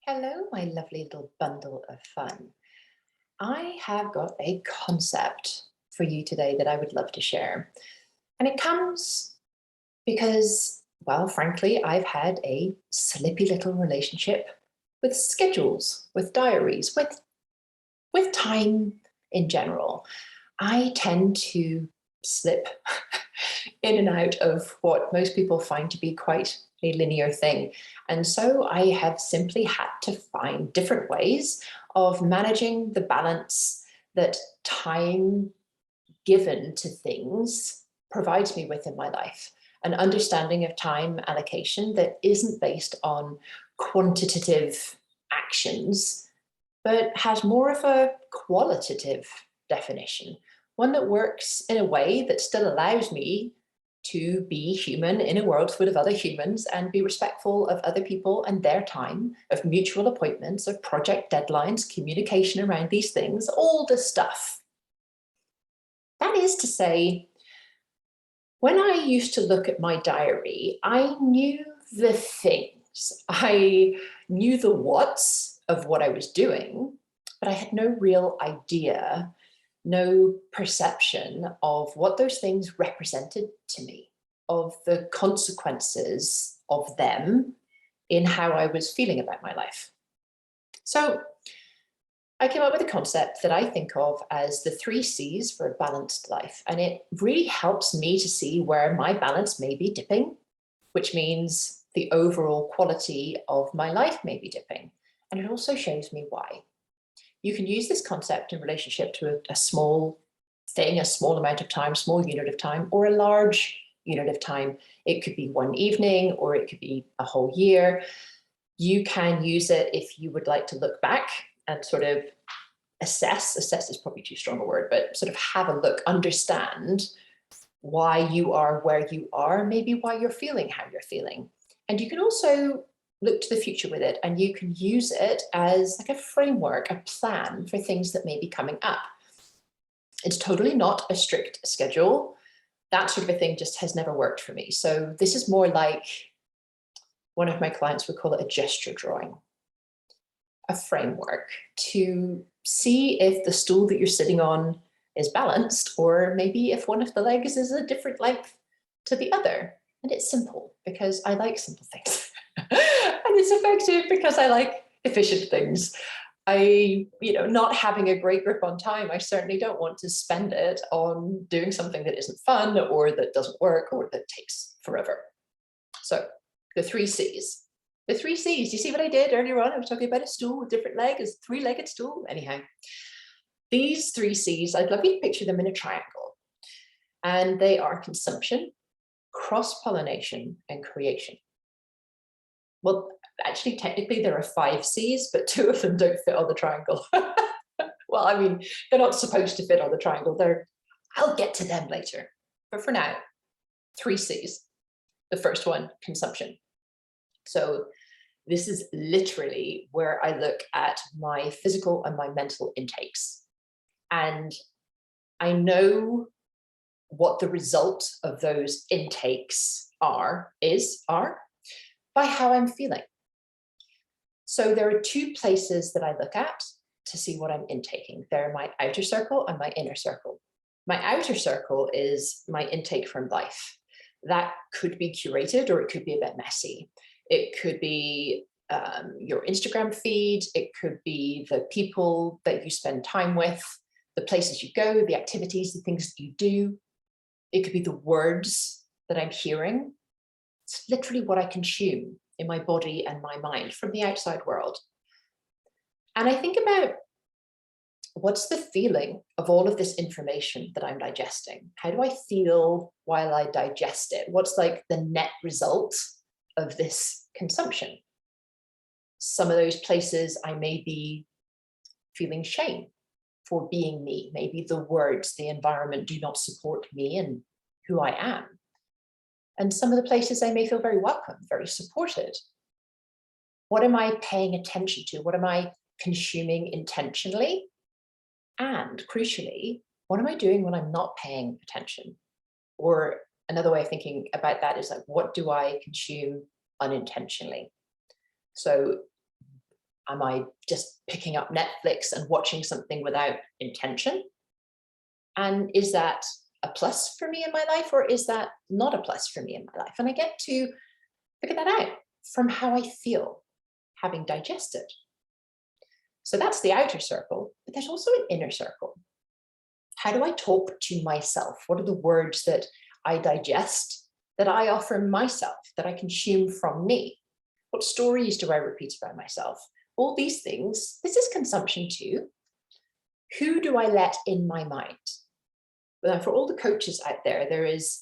Hello, my lovely little bundle of fun. I have got a concept for you today that I would love to share. And it comes because, well, frankly, I've had a slippy little relationship with schedules, with diaries, with time in general. I tend to slip in and out of what most people find to be quite a linear thing. And so I have simply had to find different ways of managing the balance that time given to things provides me with in my life. An understanding of time allocation that isn't based on quantitative actions, but has more of a qualitative definition, one that works in a way that still allows me to be human in a world full of other humans and be respectful of other people and their time, of mutual appointments, of project deadlines, communication around these things, all the stuff. That is to say, when I used to look at my diary, I knew the things. I knew the whats of what I was doing, but I had no real idea, no perception of what those things represented to me, of the consequences of them in how I was feeling about my life. So I came up with a concept that I think of as the 3C's for a balanced life. And it really helps me to see where my balance may be dipping, which means the overall quality of my life may be dipping. And it also shows me why. You can use this concept in relationship to a small thing, a small amount of time, small unit of time, or a large unit of time. It could be one evening, or it could be a whole year. You can use it if you would like to look back and sort of assess is probably too strong a word, but sort of have a look, understand why you are where you are, maybe why you're feeling how you're feeling. And you can also look to the future with it, and you can use it as like a framework, a plan for things that may be coming up. It's totally not a strict schedule. That sort of a thing just has never worked for me. So this is more like, one of my clients would call it a gesture drawing, a framework to see if the stool that you're sitting on is balanced, or maybe if one of the legs is a different length to the other. And it's simple because I like simple things. And it's effective because I like efficient things. Not having a great grip on time, I certainly don't want to spend it on doing something that isn't fun or that doesn't work or that takes forever. So the 3C's. The 3C's, you see what I did earlier on? I was talking about a stool with different legs, a three-legged stool. Anyhow, these 3C's, I'd love you to picture them in a triangle. And they are consumption, cross-pollination, and creation. Well, actually, technically, there are 5 C's, but 2 of them don't fit on the triangle. Well, I mean, they're not supposed to fit on the triangle. I'll get to them later. But for now, 3C's. The first one, consumption. So this is literally where I look at my physical and my mental intakes. And I know what the result of those intakes are by how I'm feeling. So there are 2 places that I look at to see what I'm intaking. They're my outer circle and my inner circle. My outer circle is my intake from life. That could be curated, or it could be a bit messy. It could be your Instagram feed. It could be the people that you spend time with, the places you go, the activities, the things that you do. It could be the words that I'm hearing. It's literally what I consume in my body and my mind from the outside world. And I think about, what's the feeling of all of this information that I'm digesting? How do I feel while I digest it? What's like the net result of this consumption? Some of those places I may be feeling shame for being me. Maybe the words, the environment do not support me and who I am. And some of the places I may feel very welcome, very supported. What am I paying attention to? What am I consuming intentionally? And crucially, what am I doing when I'm not paying attention? Or another way of thinking about that is like, what do I consume unintentionally? So Am I just picking up Netflix and watching something without intention? And is that a plus for me in my life, or is that not a plus for me in my life? And I get to figure that out from how I feel having digested. So that's the outer circle, but there's also an inner circle. How do I talk to myself? What are the words that I digest, that I offer myself, that I consume from me? What stories do I repeat about myself? All these things, this is consumption too. Who do I let in my mind? Well, for all the coaches out there, there is,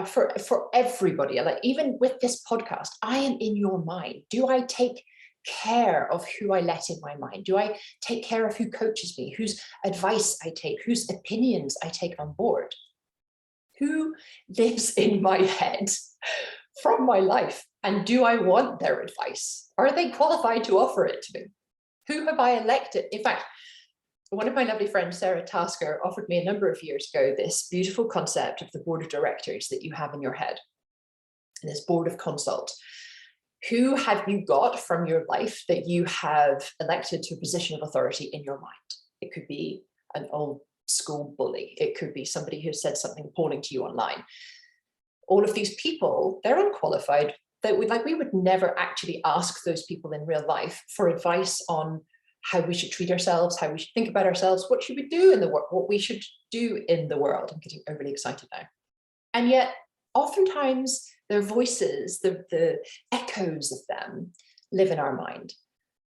for everybody, like even with this podcast, I am in your mind. Do I take care of who I let in my mind? Do I take care of who coaches me, whose advice I take, whose opinions I take on board? Who lives in my head from my life? And do I want their advice? Are they qualified to offer it to me? Who have I elected? In fact, one of my lovely friends, Sarah Tasker, offered me a number of years ago this beautiful concept of the board of directors that you have in your head, this board of consult. Who have you got from your life that you have elected to a position of authority in your mind? It could be an old school bully. It could be somebody who said something appalling to you online. All of these people, they're unqualified. We would never actually ask those people in real life for advice on how we should treat ourselves, how we should think about ourselves, what should we do in the world, what we should do in the world. I'm getting overly excited now. And yet, oftentimes, their voices, the echoes of them, live in our mind.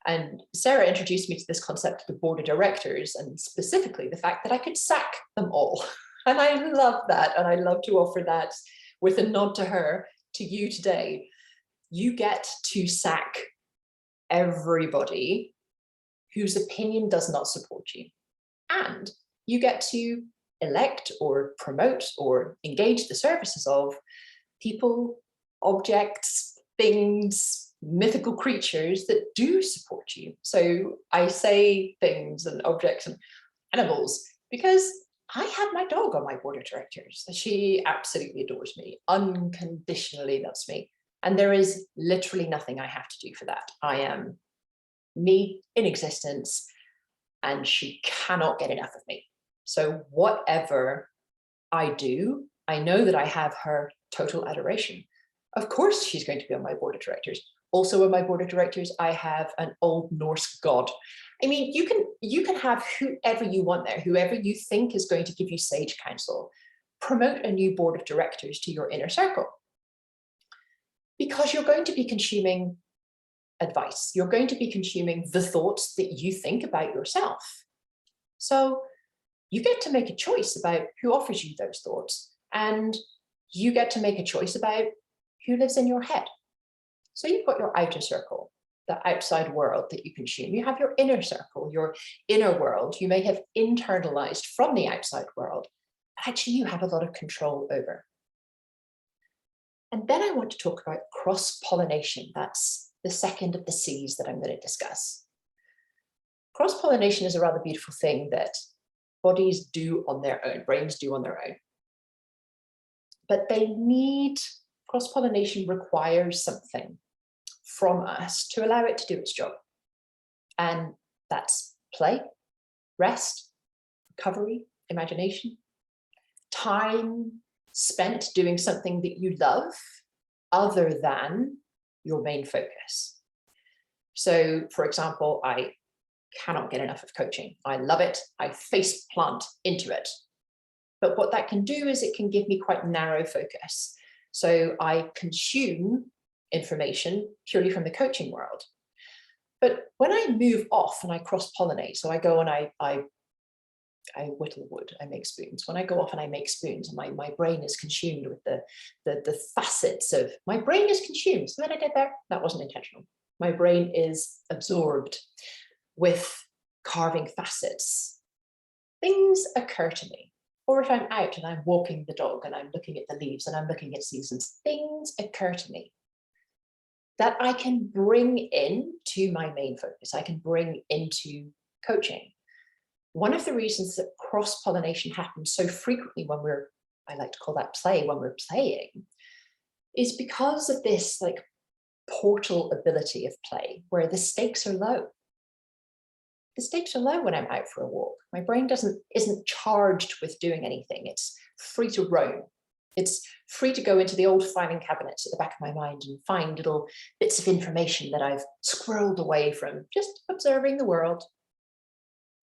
And Sarah introduced me to this concept of the board of directors, and specifically the fact that I could sack them all. And I love that. And I love to offer that with a nod to her, to you today. You get to sack everybody whose opinion does not support you. And you get to elect or promote or engage the services of people, objects, things, mythical creatures that do support you. So I say things and objects and animals because I have my dog on my board of directors. She absolutely adores me, unconditionally loves me. And there is literally nothing I have to do for that. I am me in existence, and she cannot get enough of me. So whatever I do, I know that I have her total adoration. Of course, she's going to be on my board of directors. Also on my board of directors, I have an Old Norse god. I mean, you can have whoever you want there, whoever you think is going to give you sage counsel. Promote a new board of directors to your inner circle, because you're going to be consuming advice. You're going to be consuming the thoughts that you think about yourself. So you get to make a choice about who offers you those thoughts, and you get to make a choice about who lives in your head. So you've got your outer circle, the outside world that you consume. You have your inner circle, your inner world you may have internalized from the outside world. Actually, you have a lot of control over. And then I want to talk about cross-pollination. That's the second of the C's that I'm going to discuss. Cross-pollination is a rather beautiful thing that bodies do on their own, brains do on their own. But cross-pollination requires something from us to allow it to do its job. And that's play, rest, recovery, imagination, time spent doing something that you love other than your main focus. So, for example, I cannot get enough of coaching. I love it. I face plant into it. But what that can do is it can give me quite narrow focus. So I consume information purely from the coaching world. But when I move off and I cross-pollinate, so I go and I whittle wood, I make spoons. When I go off and I make spoons, my brain is consumed with the facets of, my brain is consumed. So that I did there, that wasn't intentional. My brain is absorbed with carving facets. Things occur to me. Or if I'm out and I'm walking the dog and I'm looking at the leaves and I'm looking at seasons, things occur to me that I can bring into my main focus. I can bring into coaching. One of the reasons that cross-pollination happens so frequently when I like to call that play, when we're playing, is because of this like portal ability of play where the stakes are low. the stakes are low when I'm out for a walk. My brain isn't charged with doing anything. It's free to roam. It's free to go into the old filing cabinets at the back of my mind and find little bits of information that I've squirreled away from just observing the world.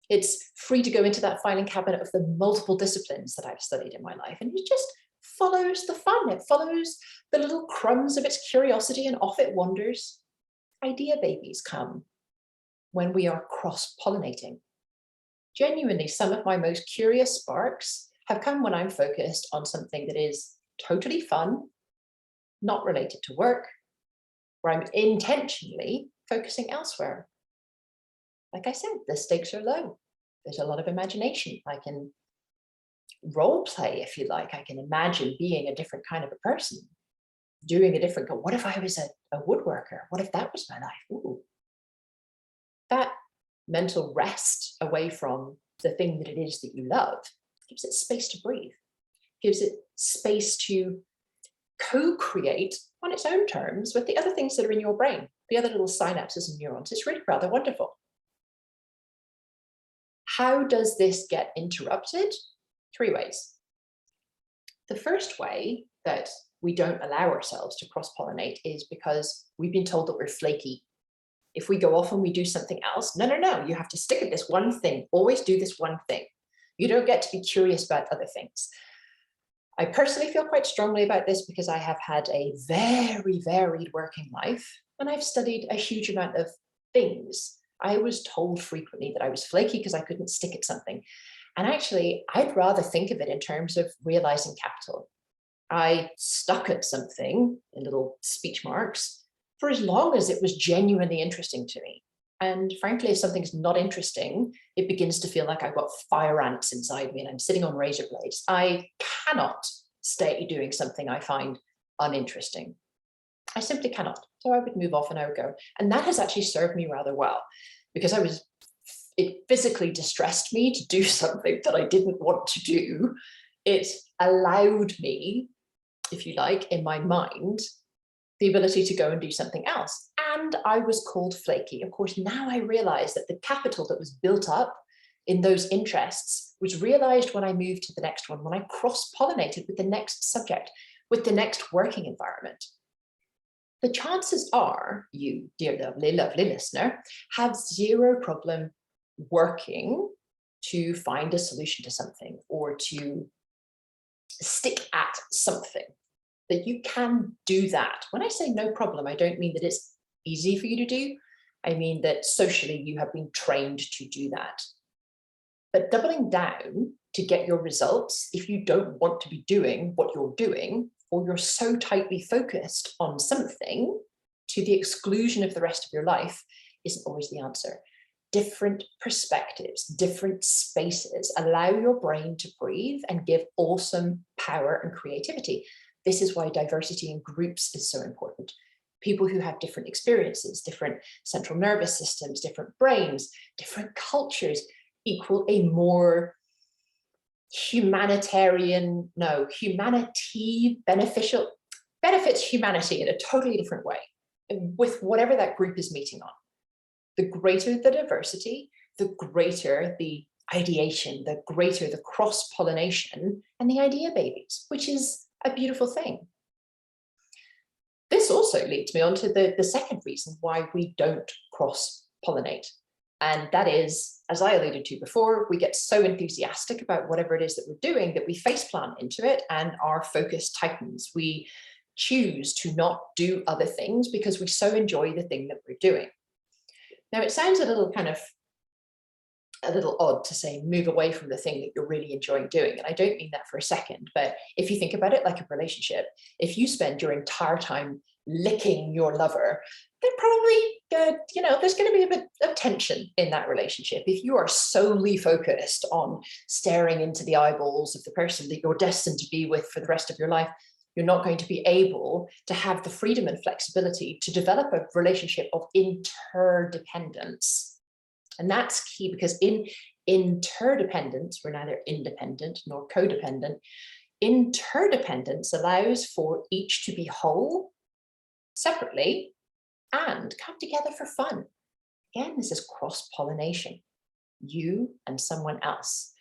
It's free to go into that filing cabinet of the multiple disciplines that I've studied in my life. And it just follows the fun. It follows the little crumbs of its curiosity and off it wanders. Idea babies come when we are cross-pollinating. Genuinely, some of my most curious sparks have come when I'm focused on something that is totally fun, not related to work, where I'm intentionally focusing elsewhere. Like I said, the stakes are low. There's a lot of imagination. I can role play, if you like. I can imagine being a different kind of a person, doing a different, what if I was a woodworker? What if that was my life? Ooh. That mental rest away from the thing that it is that you love gives it space to breathe, gives it space to co-create on its own terms with the other things that are in your brain, the other little synapses and neurons. It's really rather wonderful. How does this get interrupted? 3 ways. The first way that we don't allow ourselves to cross-pollinate is because we've been told that we're flaky. If we go off and we do something else, no, you have to stick at this one thing. Always do this one thing. You don't get to be curious about other things. I personally feel quite strongly about this because I have had a very varied working life and I've studied a huge amount of things. I was told frequently that I was flaky because I couldn't stick at something. And actually, I'd rather think of it in terms of realizing capital. I stuck at something, in little speech marks, for as long as it was genuinely interesting to me. And frankly, if something's not interesting, it begins to feel like I've got fire ants inside me and I'm sitting on razor blades. I cannot stay doing something I find uninteresting. I simply cannot. So I would move off and I would go. And that has actually served me rather well because it physically distressed me to do something that I didn't want to do. It allowed me, if you like, in my mind, the ability to go and do something else. And I was called flaky. Of course, now I realize that the capital that was built up in those interests was realized when I moved to the next one, when I cross-pollinated with the next subject, with the next working environment. The chances are you, dear lovely, lovely listener, have zero problem working to find a solution to something or to stick at something, that you can do that. When I say no problem, I don't mean that it's easy for you to do. I mean that socially you have been trained to do that. But doubling down to get your results, if you don't want to be doing what you're doing, or you're so tightly focused on something to the exclusion of the rest of your life, isn't always the answer. Different perspectives, different spaces allow your brain to breathe and give awesome power and creativity. This is why diversity in groups is so important. People who have different experiences, different central nervous systems, different brains, different cultures equal a more benefits humanity in a totally different way with whatever that group is meeting on. The greater the diversity, the greater the ideation, the greater the cross-pollination and the idea babies, which is a beautiful thing. This also leads me on to the second reason why we don't cross-pollinate. And that is, as I alluded to before, we get so enthusiastic about whatever it is that we're doing that we faceplant into it and our focus tightens. We choose to not do other things because we so enjoy the thing that we're doing. Now, it sounds a little odd to say move away from the thing that you're really enjoying doing. And I don't mean that for a second, but if you think about it like a relationship, if you spend your entire time licking your lover, then probably, there's going to be a bit of tension in that relationship. If you are solely focused on staring into the eyeballs of the person that you're destined to be with for the rest of your life, you're not going to be able to have the freedom and flexibility to develop a relationship of interdependence. And that's key because in interdependence, we're neither independent nor codependent. Interdependence allows for each to be whole separately and come together for fun. Again, this is cross-pollination. you and someone else,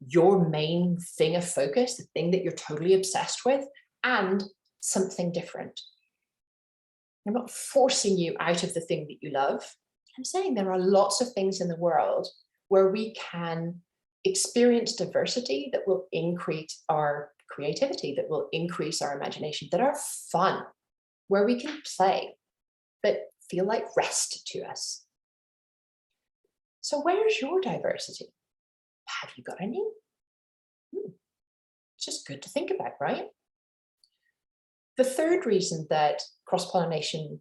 your main thing of focus, the thing that you're totally obsessed with, and something different. I'm not forcing you out of the thing that you love. I'm saying there are lots of things in the world where we can experience diversity that will increase our creativity, that will increase our imagination, that are fun, where we can play, but feel like rest to us. So where's your diversity? Have you got any? It's just good to think about, right? The third reason that cross-pollination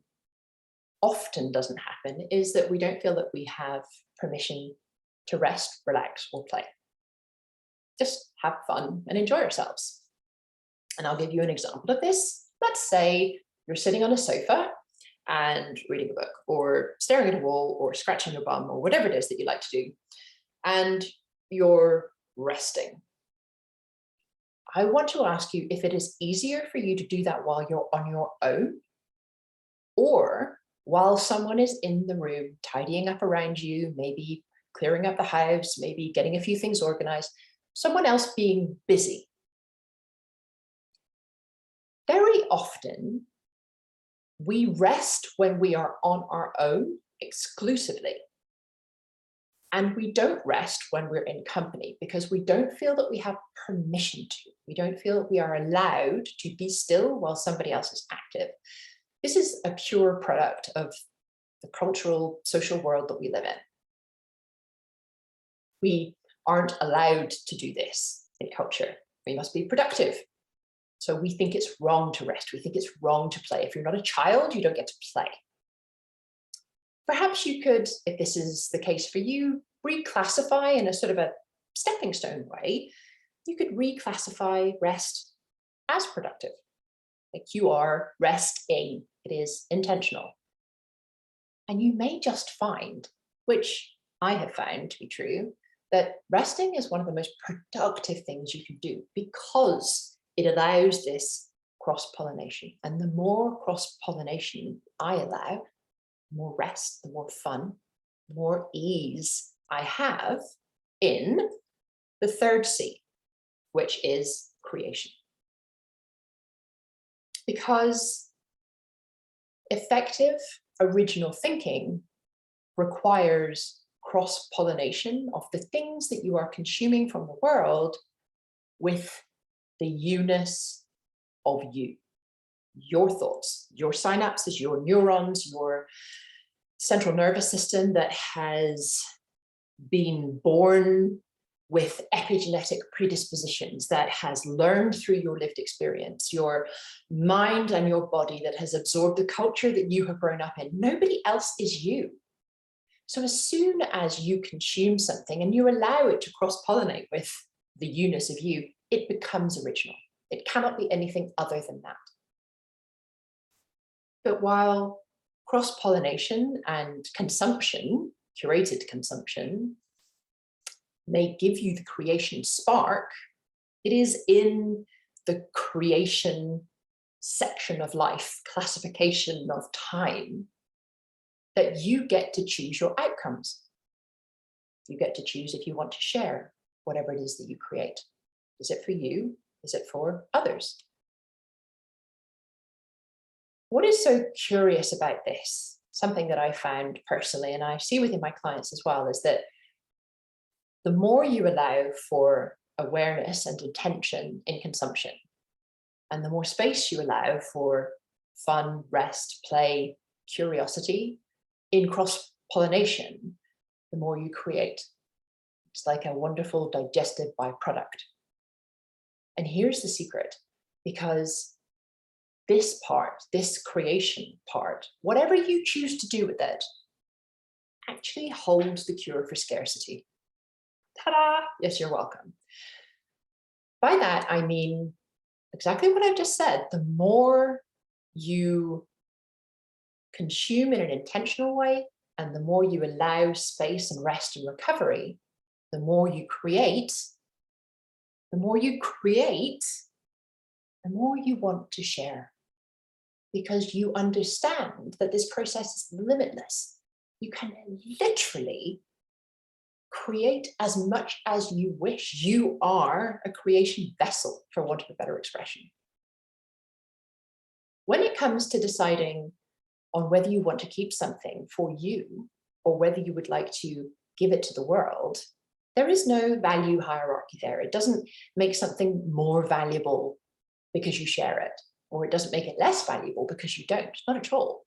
often doesn't happen is that we don't feel that we have permission to rest, relax, or play. Just have fun and enjoy ourselves. And I'll give you an example of this. Let's say you're sitting on a sofa and reading a book, or staring at a wall, or scratching your bum, or whatever it is that you like to do, and you're resting. I want to ask you if it is easier for you to do that while you're on your own, or while someone is in the room tidying up around you, maybe clearing up the house, maybe getting a few things organized, someone else being busy. Very often, we rest when we are on our own exclusively. And we don't rest when we're in company because we don't feel that we have permission to. We don't feel that we are allowed to be still while somebody else is active. This is a pure product of the cultural, social world that we live in. We aren't allowed to do this in culture. We must be productive. So we think it's wrong to rest. We think it's wrong to play. If you're not a child, you don't get to play. Perhaps you could, if this is the case for you, reclassify in a sort of a stepping stone way. You could reclassify rest as productive. Like you are resting. It is intentional. And you may just find, which I have found to be true, that resting is one of the most productive things you can do because it allows this cross-pollination. And the more cross-pollination I allow, the more rest, the more fun, the more ease I have in the third C, which is creation. Because effective original thinking requires cross-pollination of the things that you are consuming from the world with the you-ness of you, your thoughts, your synapses, your neurons, your central nervous system that has been born with epigenetic predispositions, that has learned through your lived experience, your mind and your body that has absorbed the culture that you have grown up in. Nobody else is you. So as soon as you consume something and you allow it to cross-pollinate with the you-ness of you, it becomes original. It cannot be anything other than that. But while cross-pollination and consumption, curated consumption, may give you the creation spark, it is in the creation section of life, classification of time, that you get to choose your outcomes. You get to choose if you want to share whatever it is that you create. Is it for you? Is it for others? What is so curious about this, something that I found personally, and I see within my clients as well, is that the more you allow for awareness and intention in consumption, and the more space you allow for fun, rest, play, curiosity in cross-pollination, the more you create. It's like a wonderful digestive byproduct. And here's the secret, because this part, this creation part, whatever you choose to do with it, actually holds the cure for scarcity. Ta-da! Yes, you're welcome. By that, I mean exactly what I've just said. The more you consume in an intentional way, and the more you allow space and rest and recovery, the more you create, the more you want to share. Because you understand that this process is limitless. You can literally create as much as you wish. You are a creation vessel, for want of a better expression. When it comes to deciding on whether you want to keep something for you or whether you would like to give it to the world, there is no value hierarchy there. It doesn't make something more valuable because you share it, or it doesn't make it less valuable because you don't, not at all.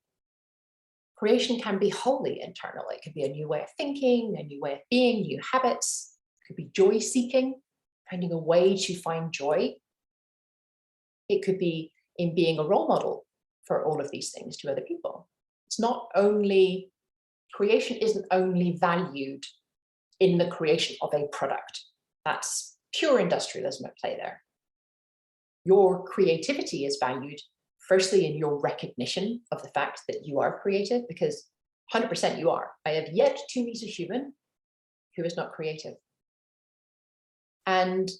Creation can be wholly internal. It could be a new way of thinking, a new way of being, new habits. It could be joy seeking, finding a way to find joy. It could be in being a role model for all of these things to other people. It's not only, creation isn't only valued in the creation of a product. That's pure industrialism at play there. Your creativity is valued firstly in your recognition of the fact that you are creative, because 100% you are. I have yet to meet a human who is not creative. And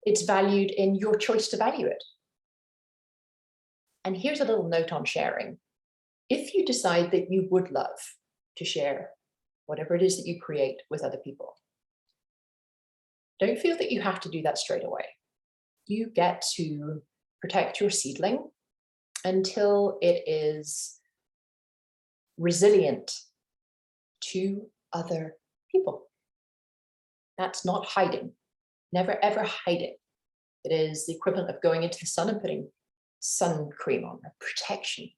it's valued in your choice to value it. And here's a little note on sharing. If you decide that you would love to share whatever it is that you create with other people, don't feel that you have to do that straight away. You get to protect your seedling until it is resilient to other people. That's not hiding. Never ever hide it. It is the equivalent of going into the sun and putting sun cream on, protection.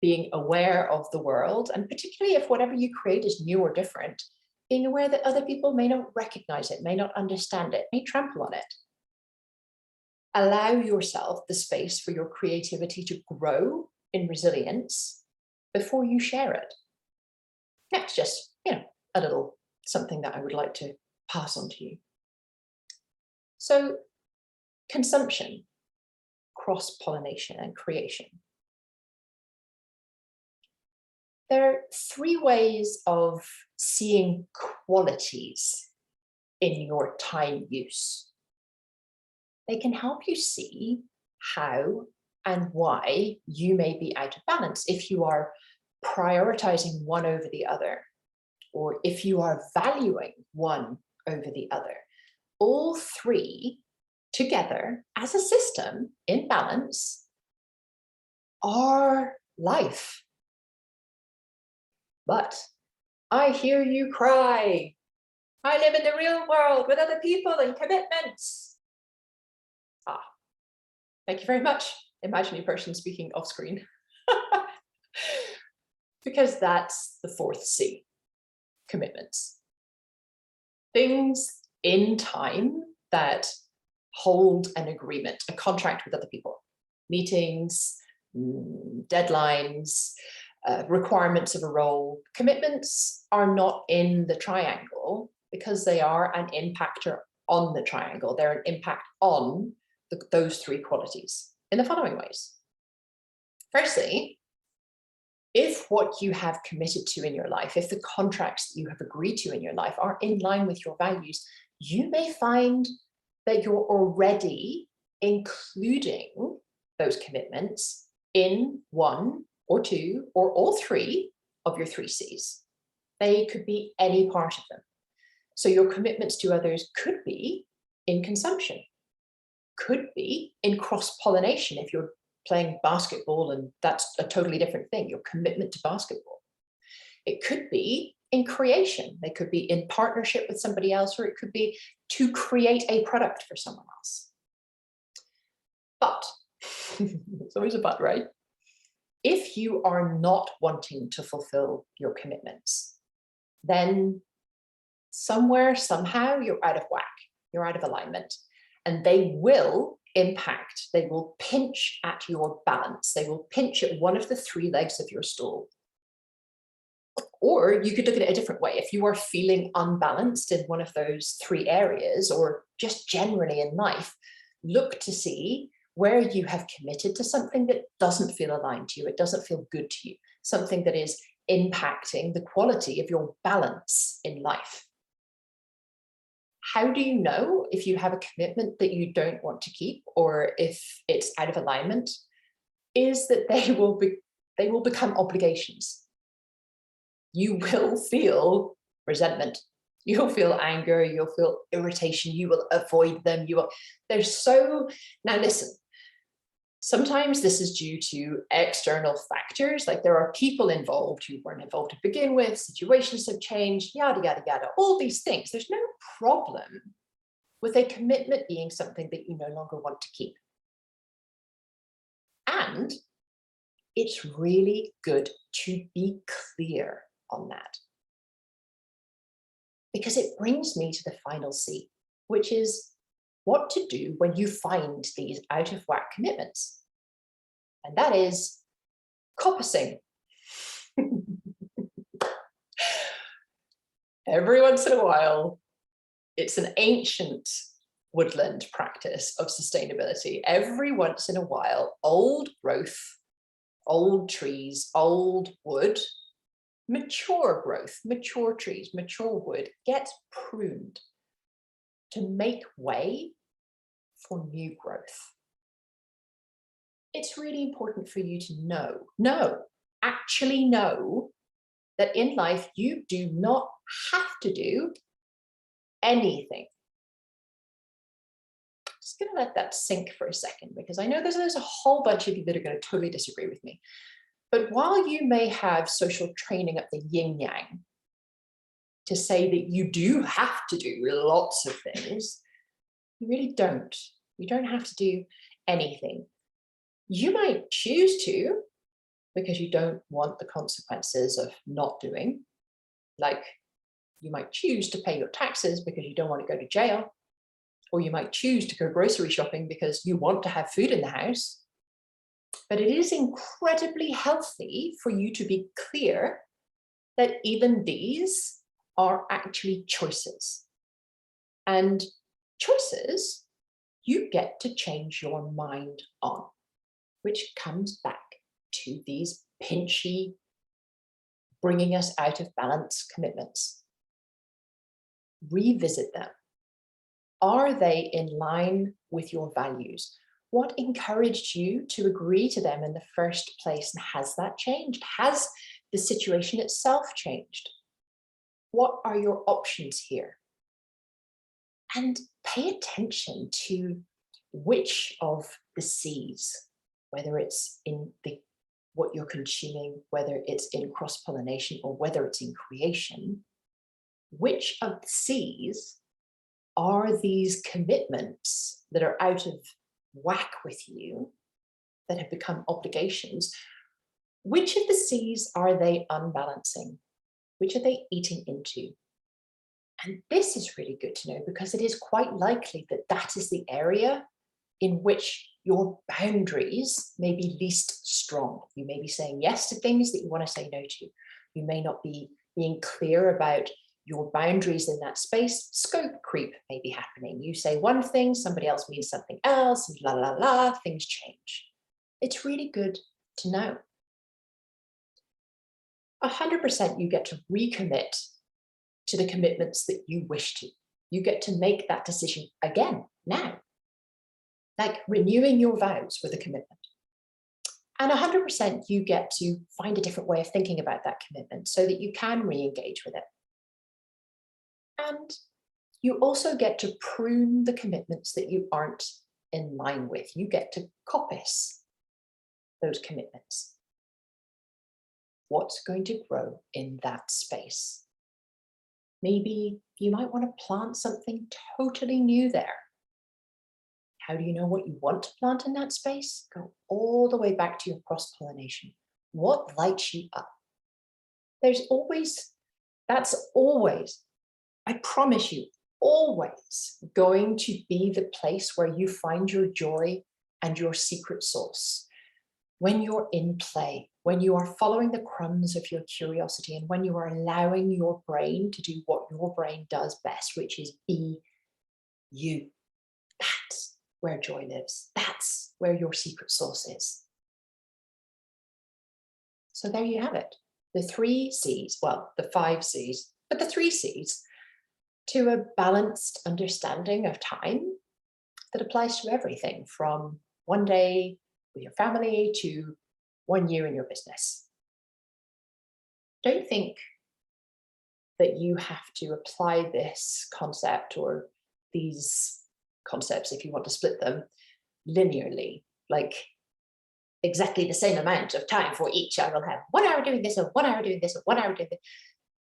Being aware of the world, and particularly if whatever you create is new or different, being aware that other people may not recognize it, may not understand it, may trample on it. Allow yourself the space for your creativity to grow in resilience before you share it. That's just, a little something that I would like to pass on to you. So, consumption, cross-pollination, and creation. There are three ways of seeing qualities in your time use. They can help you see how and why you may be out of balance if you are prioritizing one over the other, or if you are valuing one over the other. All three together as a system in balance are life. But I hear you cry. I live in the real world with other people and commitments. Thank you very much, imaginary person speaking off screen. Because that's the fourth C, commitments. Things in time that hold an agreement, a contract with other people. Meetings, deadlines, requirements of a role. Commitments are not in the triangle because they are an impactor on the triangle. They're an impact on those three qualities in the following ways. Firstly, if what you have committed to in your life, if the contracts that you have agreed to in your life are in line with your values, you may find that you're already including those commitments in one or two or all three of your 3C's. They could be any part of them. So your commitments to others could be in consumption, could be in cross-pollination if you're playing basketball, and that's a totally different thing, your commitment to basketball. It could be in creation. They could be in partnership with somebody else, or it could be to create a product for someone else. But, it's always a but, right? If you are not wanting to fulfill your commitments, then somewhere, somehow, you're out of whack, you're out of alignment. And they will impact, they will pinch at your balance. They will pinch at one of the three legs of your stool. Or you could look at it a different way. If you are feeling unbalanced in one of those three areas, or just generally in life, look to see where you have committed to something that doesn't feel aligned to you, it doesn't feel good to you, something that is impacting the quality of your balance in life. How do you know if you have a commitment that you don't want to keep, or if it's out of alignment? Is that they will become obligations. You will feel resentment. You'll feel anger, you'll feel irritation, you will avoid them, now listen, sometimes this is due to external factors, like there are people involved who weren't involved to begin with, situations have changed, yada, yada, yada, all these things. There's no problem with a commitment being something that you no longer want to keep. And it's really good to be clear on that. Because it brings me to the final C, which is what to do when you find these out of whack commitments. And that is coppicing. Every once in a while, it's an ancient woodland practice of sustainability. Every once in a while, old growth, old trees, old wood, mature growth, mature trees, mature wood gets pruned to make way for new growth. It's really important for you to actually know that in life you do not have to do anything. Just going to let that sink for a second, because I know there's a whole bunch of you that are going to totally disagree with me. But while you may have social training up the yin yang to say that you do have to do lots of things, you really don't. You don't have to do anything. You might choose to, because you don't want the consequences of not doing. Like, you might choose to pay your taxes because you don't want to go to jail. Or you might choose to go grocery shopping because you want to have food in the house. But it is incredibly healthy for you to be clear that even these are actually choices. And choices you get to change your mind on, which comes back to these pinchy, bringing us out of balance commitments. Revisit them. Are they in line with your values? What encouraged you to agree to them in the first place? And has that changed? Has the situation itself changed? What are your options here? And pay attention to which of the C's, whether it's in what you're consuming, whether it's in cross-pollination, or whether it's in creation, which of the C's are these commitments that are out of whack with you, that have become obligations? Which of the C's are they unbalancing? Which are they eating into? And this is really good to know, because it is quite likely that that is the area in which your boundaries may be least strong. You may be saying yes to things that you want to say no to. You may not be being clear about your boundaries in that space. Scope creep may be happening. You say one thing, somebody else means something else, and la, la, la, things change. It's really good to know. 100% you get to recommit to the commitments that you wish to. You get to make that decision again, now. Like renewing your vows with a commitment. And 100% you get to find a different way of thinking about that commitment so that you can re-engage with it. And you also get to prune the commitments that you aren't in line with. You get to coppice those commitments. What's going to grow in that space? Maybe you might want to plant something totally new there. How do you know what you want to plant in that space? Go all the way back to your cross-pollination. What lights you up? That's always, I promise you, always going to be the place where you find your joy and your secret sauce. When you're in play, when you are following the crumbs of your curiosity, and when you are allowing your brain to do what your brain does best, which is be you. That's where joy lives. That's where your secret sauce is. So there you have it. The 3 C's, well, the 5 C's, but the 3 C's to a balanced understanding of time that applies to everything from one day with your family to 1 year in your business. Don't think that you have to apply this concept or these concepts, if you want to split them, linearly, like exactly the same amount of time for each. I will have 1 hour doing this, or 1 hour doing this, or 1 hour doing this.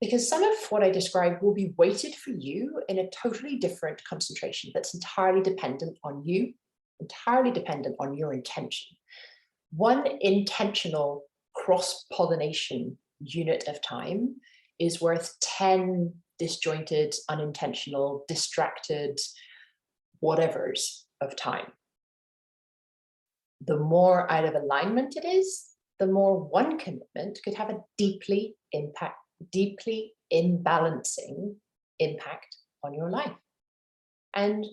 Because some of what I described will be weighted for you in a totally different concentration that's entirely dependent on you, entirely dependent on your intention. One intentional cross-pollination unit of time is worth 10 disjointed, unintentional, distracted whatevers of time. The more out of alignment it is, the more one commitment could have a deeply imbalancing impact on your life. And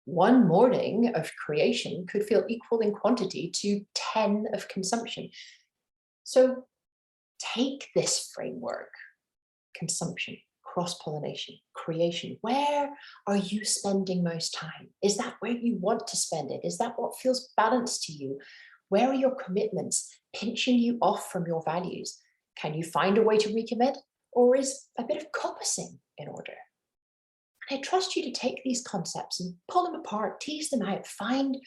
one morning of creation could feel equal in quantity to 10 of consumption. So take this framework, consumption, cross-pollination, creation. Where are you spending most time? Is that where you want to spend it? Is that what feels balanced to you? Where are your commitments pinching you off from your values? Can you find a way to recommit, or is a bit of coppicing in order? And I trust you to take these concepts and pull them apart, tease them out, find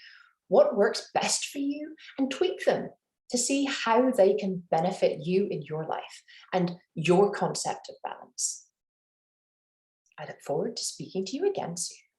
what works best for you and tweak them to see how they can benefit you in your life and your concept of balance. I look forward to speaking to you again soon.